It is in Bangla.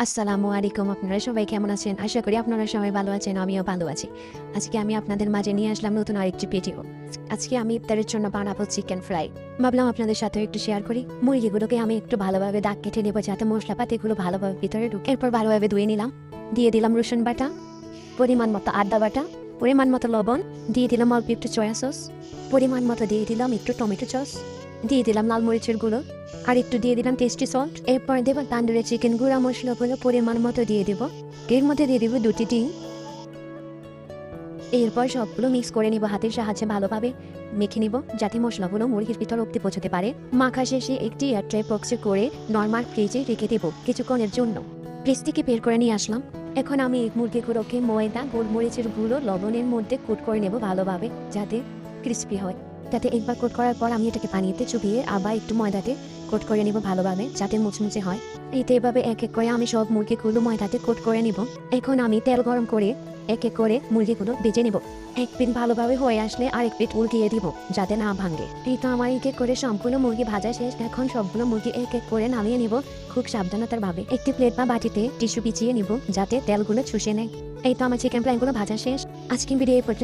আসসালামু আলাইকুম। আপনারা সবাই কেমন আছেন? আশা করি আপনারা সবাই ভালো আছেন। আমিও ভালো আছি। আজকে আমি আপনাদের মাঝে নিয়ে আসলাম নতুন আরেকটি ভিডিও। আজকে আমি ইফতারের জন্য বানাবো চিকেন ফ্রাই। ভাবলাম আপনাদের সাথেও একটু শেয়ার করি। মুরগিগুলোকে আমি একটু ভালোভাবে দাগ কেটে নেবো যাতে মশলাপাতিগুলো ভালোভাবে ভিতরে ঢুকে। এরপর ভালোভাবে ধুয়ে নিলাম। দিয়ে দিলাম রসুন বাটা, পরিমাণ মতো আদা বাটা, পরিমাণ মতো লবণ, দিয়ে দিলাম অল্প একটু সয়া সস, পরিমাণ মতো দিয়ে দিলাম একটু টমেটো সস, দিয়ে দিলাম লাল মরিচের গুঁড়ো, আর একটু দিয়ে দিলাম টেস্টি সল্ট। এরপর দেবো তান্দুরি চিকেন গুঁড়া মশলাগুলো পরিমাণ মতো দিয়ে দেবো। এর মধ্যে দিয়ে দেবো 2টি ডিম। এরপর সবগুলো মিক্স করে নিব, হাতের সাহায্যে ভালোভাবে মেখে নিব যাতে মশলাগুলো মুরগির ভিতর অব্দি পৌঁছতে পারে। মাখা শেষে একটি এয়ারটাইট বক্সে করে নর্মাল ফ্রিজে রেখে দেবো কিছুক্ষণের জন্য। ফ্রিজ থেকে বের করে নিয়ে আসলাম। এখন আমি এই মুরগিগুলোকে ময়দা, গোলমরিচের গুঁড়ো, লবণের মধ্যে কোট করে নেব ভালোভাবে যাতে ক্রিস্পি হয়। যাতে একবার কোট করার পর আমি এটাকে পানিতে চুবিয়ে আবার একটু ময়দাতে কোট করে নিব ভালোভাবে যাতে মুচমুচে হয়। এতে এভাবে এক এক করে আমি সব মুরগিগুলো ময়দাতে কোট করে নিব। এখন আমি তেল গরম করে এক এক করে মুরগিগুলো ভেজে নিব। এক পিঠ ভালোভাবে হয়ে আসলে আরেক পিঠ উল্টিয়ে দিব যাতে না ভাঙে। এই তো আমার এক এক করে সম্পূর্ণ মুরগি ভাজা শেষ। এখন সবগুলো মুরগি এক এক করে নামিয়ে নিব খুব সাবধানতার ভাবে। একটি প্লেট বা বাটিতে টিস্যু বিছিয়ে নিব যাতে তেলগুলো চুষে নেয়। এই তো আমার চিকেন ফ্রাইগুলো ভাজা শেষ। আজকে ভিডিও এই পর্যন্ত।